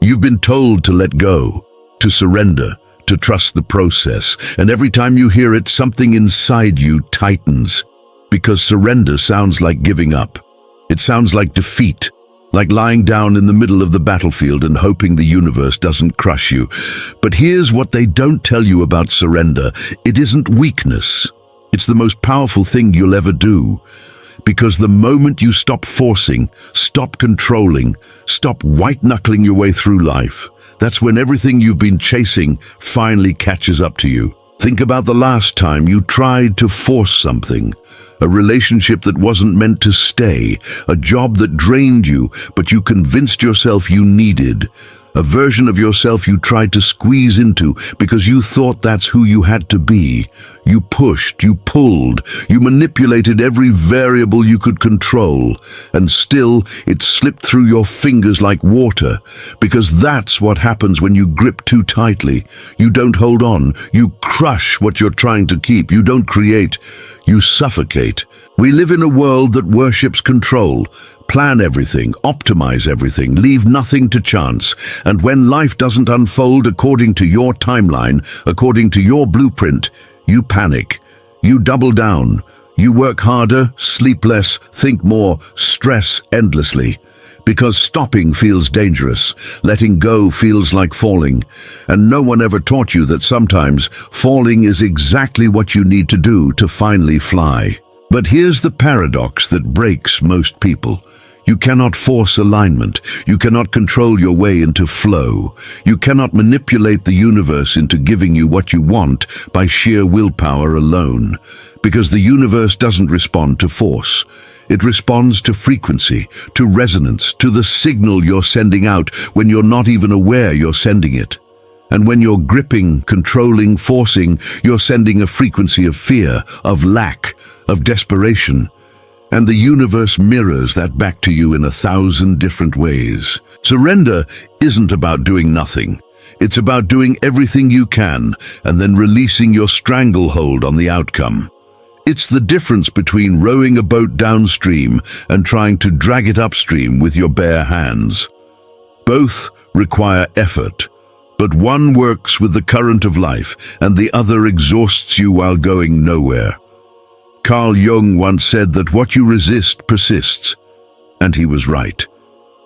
You've been told to let go, to surrender, to trust the process, and every time you hear it, something inside you tightens. Because surrender sounds like giving up. It sounds like defeat, like lying down in the middle of the battlefield and hoping the universe doesn't crush you. But here's what they don't tell you about surrender. It isn't weakness. It's the most powerful thing you'll ever do. Because the moment you stop forcing, stop controlling, stop white-knuckling your way through life, that's when everything you've been chasing finally catches up to you. Think about the last time you tried to force something. A relationship that wasn't meant to stay, a job that drained you, but you convinced yourself you needed, a version of yourself you tried to squeeze into because you thought that's who you had to be. You pushed, you pulled, you manipulated every variable you could control, and still it slipped through your fingers like water, because that's what happens when you grip too tightly. You don't hold on, you crush what you're trying to keep, you don't create, you suffocate. We live in a world that worships control. Plan everything, optimize everything, leave nothing to chance. And when life doesn't unfold according to your timeline, according to your blueprint, you panic. You double down. You work harder, sleep less, think more, stress endlessly. Because stopping feels dangerous, letting go feels like falling. And no one ever taught you that sometimes falling is exactly what you need to do to finally fly. But here's the paradox that breaks most people. You cannot force alignment. You cannot control your way into flow. You cannot manipulate the universe into giving you what you want by sheer willpower alone. Because the universe doesn't respond to force. It responds to frequency, to resonance, to the signal you're sending out when you're not even aware you're sending it. And when you're gripping, controlling, forcing, you're sending a frequency of fear, of lack, of desperation. And the universe mirrors that back to you in 1,000 different ways. Surrender isn't about doing nothing. It's about doing everything you can and then releasing your stranglehold on the outcome. It's the difference between rowing a boat downstream and trying to drag it upstream with your bare hands. Both require effort, but one works with the current of life and the other exhausts you while going nowhere. Carl Jung once said that what you resist persists, and he was right.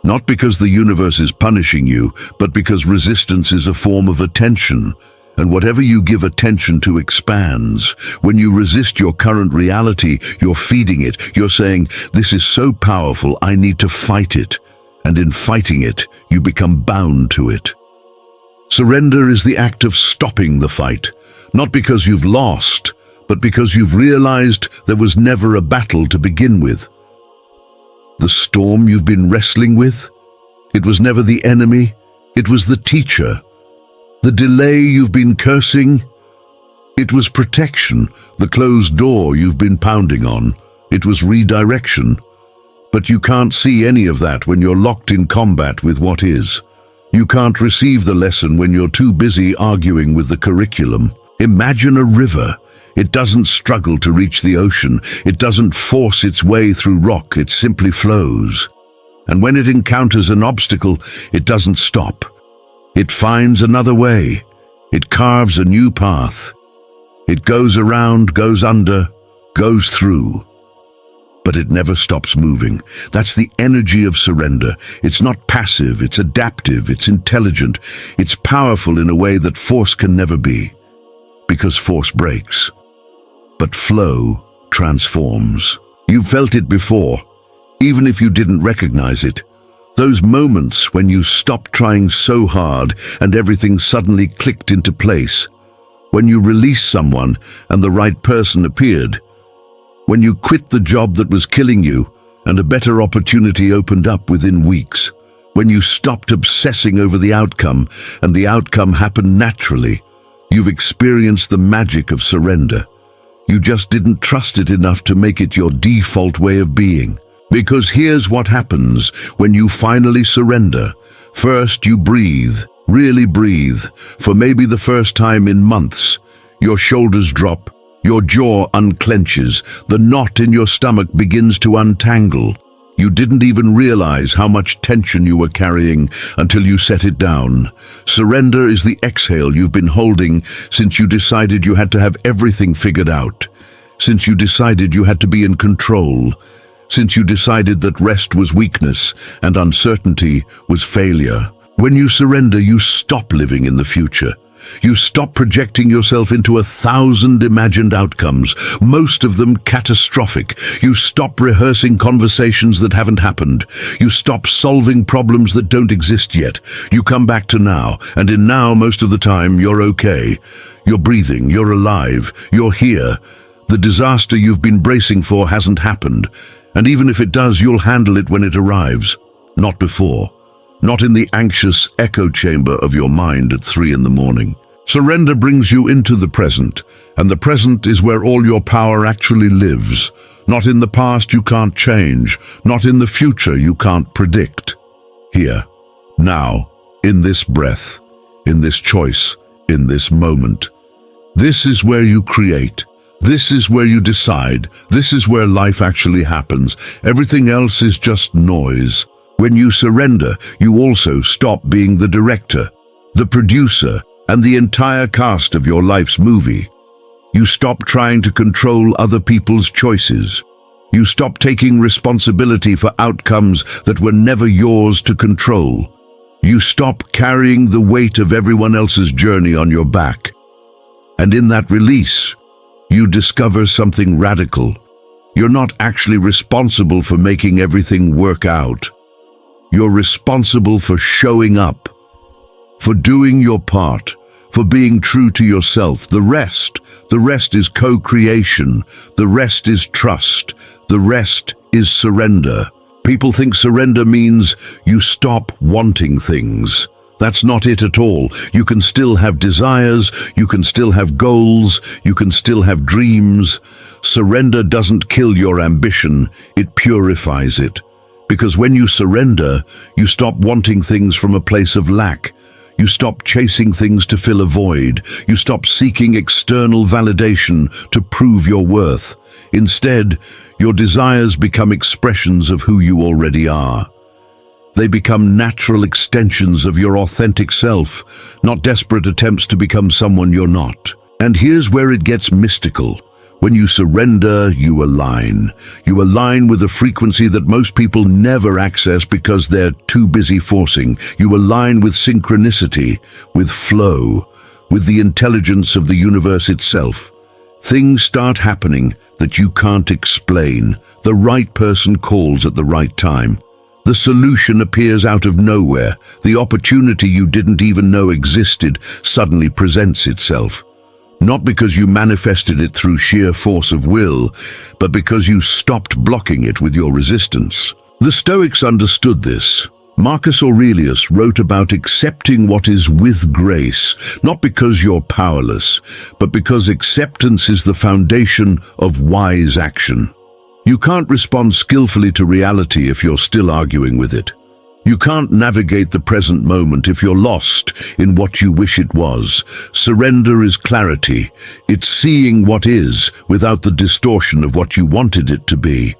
Not because the universe is punishing you, but because resistance is a form of attention, and whatever you give attention to expands. When you resist your current reality, you're feeding it. You're saying, "This is so powerful, I need to fight it." And in fighting it, you become bound to it. Surrender is the act of stopping the fight, not because you've lost, but because you've realized there was never a battle to begin with. The storm you've been wrestling with, it was never the enemy, it was the teacher. The delay you've been cursing, it was protection. The closed door you've been pounding on, it was redirection. But you can't see any of that when you're locked in combat with what is. You can't receive the lesson when you're too busy arguing with the curriculum. Imagine a river. It doesn't struggle to reach the ocean. It doesn't force its way through rock. It simply flows. And when it encounters an obstacle, it doesn't stop. It finds another way. It carves a new path. It goes around, goes under, goes through. But it never stops moving. That's the energy of surrender. It's not passive, it's adaptive, it's intelligent. It's powerful in a way that force can never be. Because force breaks. But flow transforms. You've felt it before, even if you didn't recognize it. Those moments when you stopped trying so hard and everything suddenly clicked into place. When you released someone and the right person appeared. When you quit the job that was killing you and a better opportunity opened up within weeks. When you stopped obsessing over the outcome and the outcome happened naturally. You've experienced the magic of surrender. You just didn't trust it enough to make it your default way of being. Because here's what happens when you finally surrender. First, you breathe, really breathe, for maybe the first time in months. Your shoulders drop, your jaw unclenches, the knot in your stomach begins to untangle. You didn't even realize how much tension you were carrying until you set it down. Surrender is the exhale you've been holding since you decided you had to have everything figured out, since you decided you had to be in control, since you decided that rest was weakness and uncertainty was failure. When you surrender, you stop living in the future. You stop projecting yourself into 1,000 imagined outcomes, most of them catastrophic. You stop rehearsing conversations that haven't happened. You stop solving problems that don't exist yet. You come back to now, and in now, most of the time, you're okay. You're breathing, you're alive, you're here. The disaster you've been bracing for hasn't happened, and even if it does, you'll handle it when it arrives, not before. Not in the anxious echo chamber of your mind at 3 in the morning. Surrender brings you into the present, and the present is where all your power actually lives. Not in the past you can't change, not in the future you can't predict. Here, now, in this breath, in this choice, in this moment. This is where you create. This is where you decide. This is where life actually happens. Everything else is just noise. When you surrender, you also stop being the director, the producer, and the entire cast of your life's movie. You stop trying to control other people's choices. You stop taking responsibility for outcomes that were never yours to control. You stop carrying the weight of everyone else's journey on your back. And in that release, you discover something radical. You're not actually responsible for making everything work out. You're responsible for showing up, for doing your part, for being true to yourself. The rest is co-creation. The rest is trust. The rest is surrender. People think surrender means you stop wanting things. That's not it at all. You can still have desires, you can still have goals, you can still have dreams. Surrender doesn't kill your ambition, it purifies it. Because when you surrender, you stop wanting things from a place of lack. You stop chasing things to fill a void. You stop seeking external validation to prove your worth. Instead, your desires become expressions of who you already are. They become natural extensions of your authentic self, not desperate attempts to become someone you're not. And here's where it gets mystical. When you surrender, you align. You align with a frequency that most people never access because they're too busy forcing. You align with synchronicity, with flow, with the intelligence of the universe itself. Things start happening that you can't explain. The right person calls at the right time. The solution appears out of nowhere. The opportunity you didn't even know existed suddenly presents itself. Not because you manifested it through sheer force of will, but because you stopped blocking it with your resistance. The Stoics understood this. Marcus Aurelius wrote about accepting what is with grace, not because you're powerless, but because acceptance is the foundation of wise action. You can't respond skillfully to reality if you're still arguing with it. You can't navigate the present moment if you're lost in what you wish it was. Surrender is clarity. It's seeing what is without the distortion of what you wanted it to be.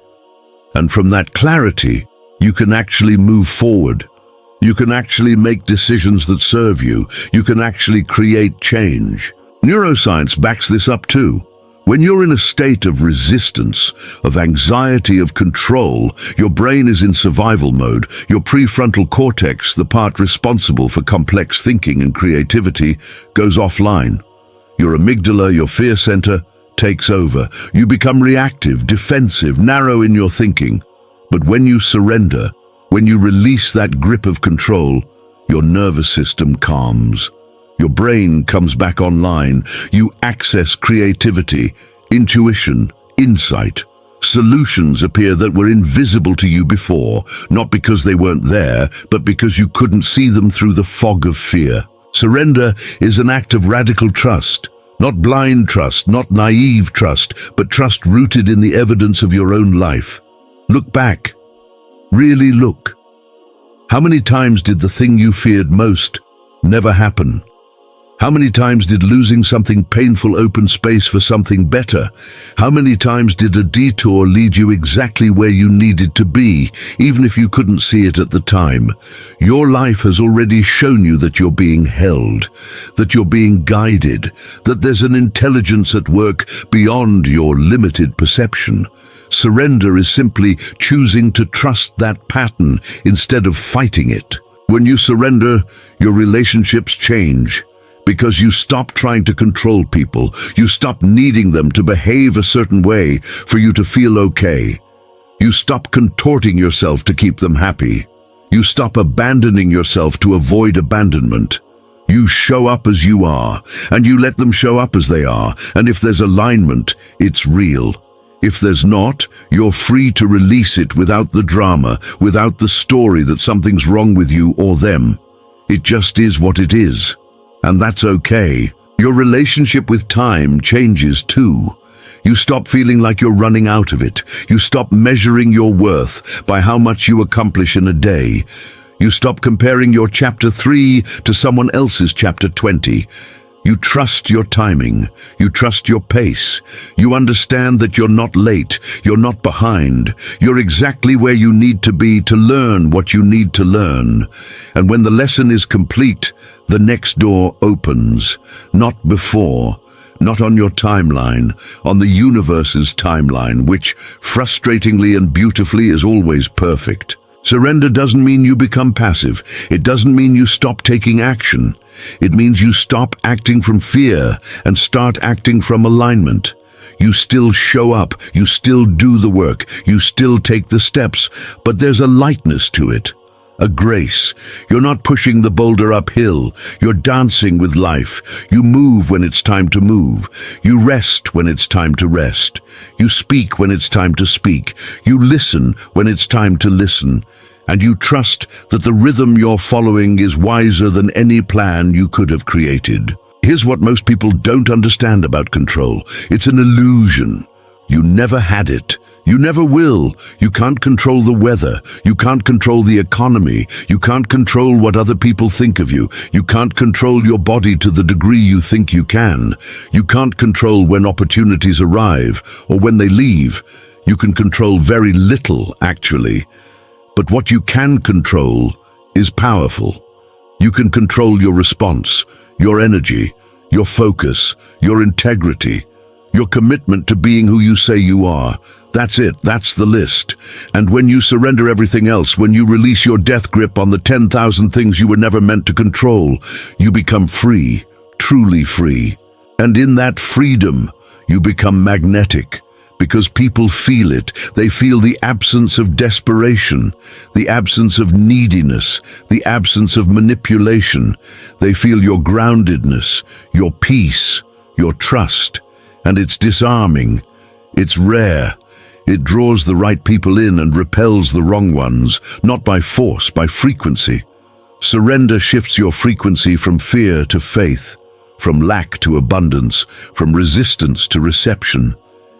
And from that clarity, you can actually move forward. You can actually make decisions that serve you. You can actually create change. Neuroscience backs this up too. When you're in a state of resistance, of anxiety, of control, your brain is in survival mode. Your prefrontal cortex, the part responsible for complex thinking and creativity, goes offline. Your amygdala, your fear center, takes over. You become reactive, defensive, narrow in your thinking. But when you surrender, when you release that grip of control, your nervous system calms. Your brain comes back online. You access creativity, intuition, insight. Solutions appear that were invisible to you before, not because they weren't there, but because you couldn't see them through the fog of fear. Surrender is an act of radical trust. Not blind trust, not naive trust, but trust rooted in the evidence of your own life. Look back. Really look. How many times did the thing you feared most never happen? How many times did losing something painful open space for something better? How many times did a detour lead you exactly where you needed to be, even if you couldn't see it at the time? Your life has already shown you that you're being held, that you're being guided, that there's an intelligence at work beyond your limited perception. Surrender is simply choosing to trust that pattern instead of fighting it. When you surrender, your relationships change. Because you stop trying to control people, you stop needing them to behave a certain way for you to feel okay. You stop contorting yourself to keep them happy. You stop abandoning yourself to avoid abandonment. You show up as you are, and you let them show up as they are, and if there's alignment, it's real. If there's not, you're free to release it without the drama, without the story that something's wrong with you or them. It just is what it is. And that's okay. Your relationship with time changes too. You stop feeling like you're running out of it. You stop measuring your worth by how much you accomplish in a day. You stop comparing your chapter 3 to someone else's chapter 20. You trust your timing. You trust your pace. You understand that you're not late. You're not behind. You're exactly where you need to be to learn what you need to learn. And when the lesson is complete, the next door opens. Not before. Not on your timeline. On the universe's timeline, which, frustratingly and beautifully, is always perfect. Surrender doesn't mean you become passive. It doesn't mean you stop taking action. It means you stop acting from fear and start acting from alignment. You still show up, you still do the work, you still take the steps, but there's a lightness to it. A grace. You're not pushing the boulder uphill. You're dancing with life. You move when it's time to move. You rest when it's time to rest. You speak when it's time to speak. You listen when it's time to listen. And you trust that the rhythm you're following is wiser than any plan you could have created. Here's what most people don't understand about control. It's an illusion. You never had it. You never will. You can't control the weather. You can't control the economy. You can't control what other people think of you. You can't control your body to the degree you think you can. You can't control when opportunities arrive or when they leave. You can control very little, actually. But what you can control is powerful. You can control your response, your energy, your focus, your integrity, your commitment to being who you say you are. That's it. That's the list. And when you surrender everything else, when you release your death grip on the 10,000 things you were never meant to control, you become free, truly free. And in that freedom, you become magnetic. Because people feel it. They feel the absence of desperation, the absence of neediness, the absence of manipulation. They feel your groundedness, your peace, your trust. And it's disarming. It's rare. It draws the right people in and repels the wrong ones, not by force, by frequency. Surrender shifts your frequency from fear to faith, from lack to abundance, from resistance to reception.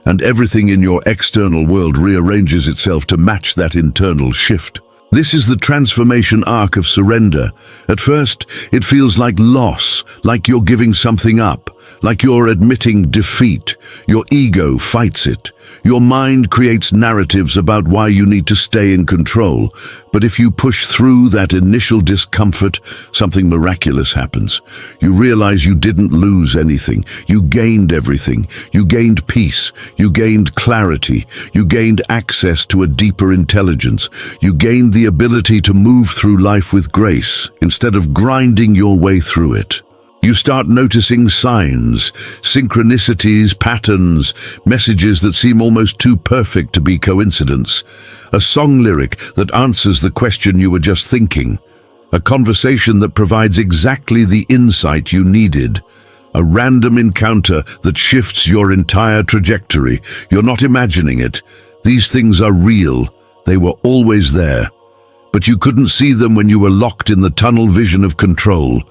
And everything in your external world rearranges itself to match that internal shift. This is the transformation arc of surrender. At first, it feels like loss, like you're giving something up, like you're admitting defeat. Your ego fights it. Your mind creates narratives about why you need to stay in control. But if you push through that initial discomfort, something miraculous happens. You realize you didn't lose anything. You gained everything. You gained peace. You gained clarity. You gained access to a deeper intelligence. You gained the ability to move through life with grace instead of grinding your way through it. You start noticing signs, synchronicities, patterns, messages that seem almost too perfect to be coincidence. A song lyric that answers the question you were just thinking. A conversation that provides exactly the insight you needed. A random encounter that shifts your entire trajectory. You're not imagining it. These things are real. They were always there. But you couldn't see them when you were locked in the tunnel vision of control.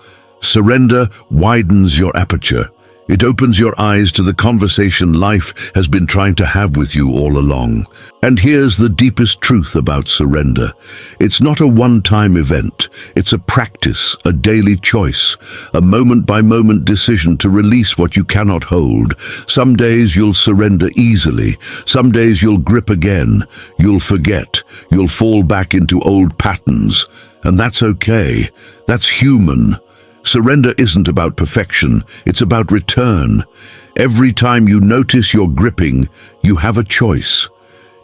Surrender widens your aperture. It opens your eyes to the conversation life has been trying to have with you all along. And here's the deepest truth about surrender. It's not a one-time event. It's a practice, a daily choice, a moment-by-moment decision to release what you cannot hold. Some days you'll surrender easily. Some days you'll grip again. You'll forget. You'll fall back into old patterns. And that's okay. That's human. Surrender isn't about perfection, it's about return. Every time you notice you're gripping, you have a choice.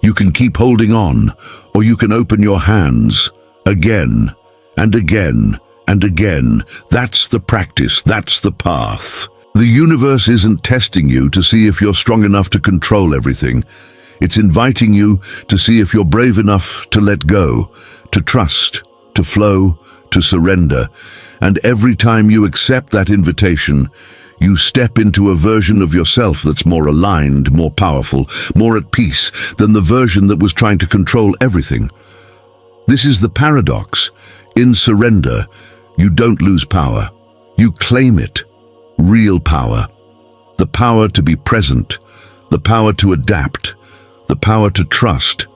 You can keep holding on, or you can open your hands again and again and again. That's the practice, that's the path. The universe isn't testing you to see if you're strong enough to control everything. It's inviting you to see if you're brave enough to let go, to trust, to flow, to surrender. And every time you accept that invitation, you step into a version of yourself that's more aligned, more powerful, more at peace than the version that was trying to control everything. This is the paradox. In surrender, you don't lose power. You claim it. Real power. The power to be present. The power to adapt. The power to trust.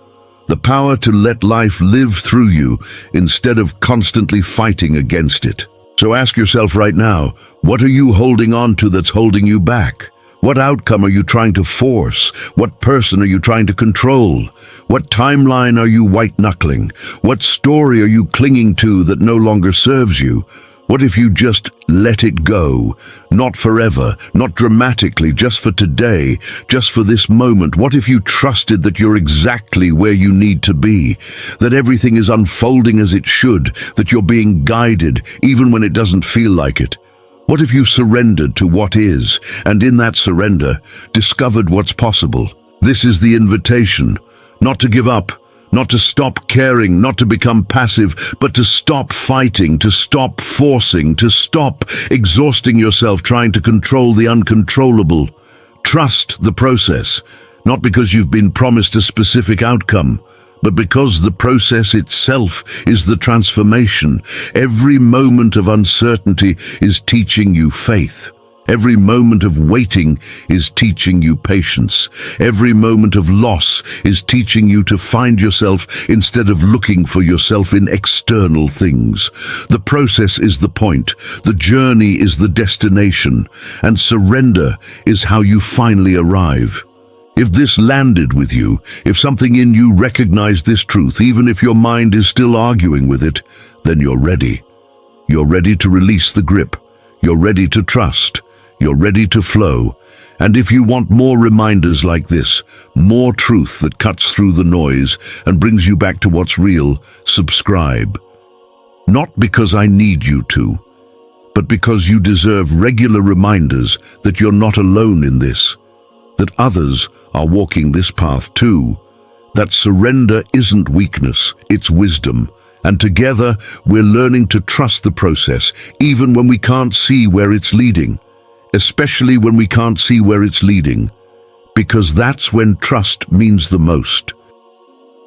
The power to let life live through you instead of constantly fighting against it. So ask yourself right now, what are you holding on to that's holding you back? What outcome are you trying to force? What person are you trying to control? What timeline are you white-knuckling? What story are you clinging to that no longer serves you? What if you just let it go? Not forever, not dramatically, just for today, just for this moment. What if you trusted that you're exactly where you need to be? That everything is unfolding as it should, that you're being guided, even when it doesn't feel like it? What if you surrendered to what is, and in that surrender, discovered what's possible? This is the invitation, not to give up, not to stop caring, not to become passive, but to stop fighting, to stop forcing, to stop exhausting yourself trying to control the uncontrollable. Trust the process, not because you've been promised a specific outcome, but because the process itself is the transformation. Every moment of uncertainty is teaching you faith. Every moment of waiting is teaching you patience. Every moment of loss is teaching you to find yourself instead of looking for yourself in external things. The process is the point. The journey is the destination. And surrender is how you finally arrive. If this landed with you, if something in you recognized this truth, even if your mind is still arguing with it, then you're ready. You're ready to release the grip. You're ready to trust. You're ready to flow. And if you want more reminders like this, more truth that cuts through the noise and brings you back to what's real, subscribe. Not because I need you to, but because you deserve regular reminders that you're not alone in this, that others are walking this path too, that surrender isn't weakness, it's wisdom. And together, we're learning to trust the process, even when we can't see where it's leading. Especially when we can't see where it's leading, because that's when trust means the most.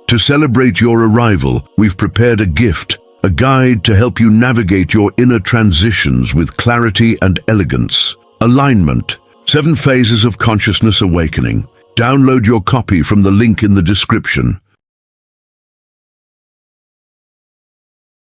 To celebrate your arrival, we've prepared a gift, a guide to help you navigate your inner transitions with clarity and elegance. Alignment, 7 Phases of Consciousness Awakening. Download your copy from the link in the description.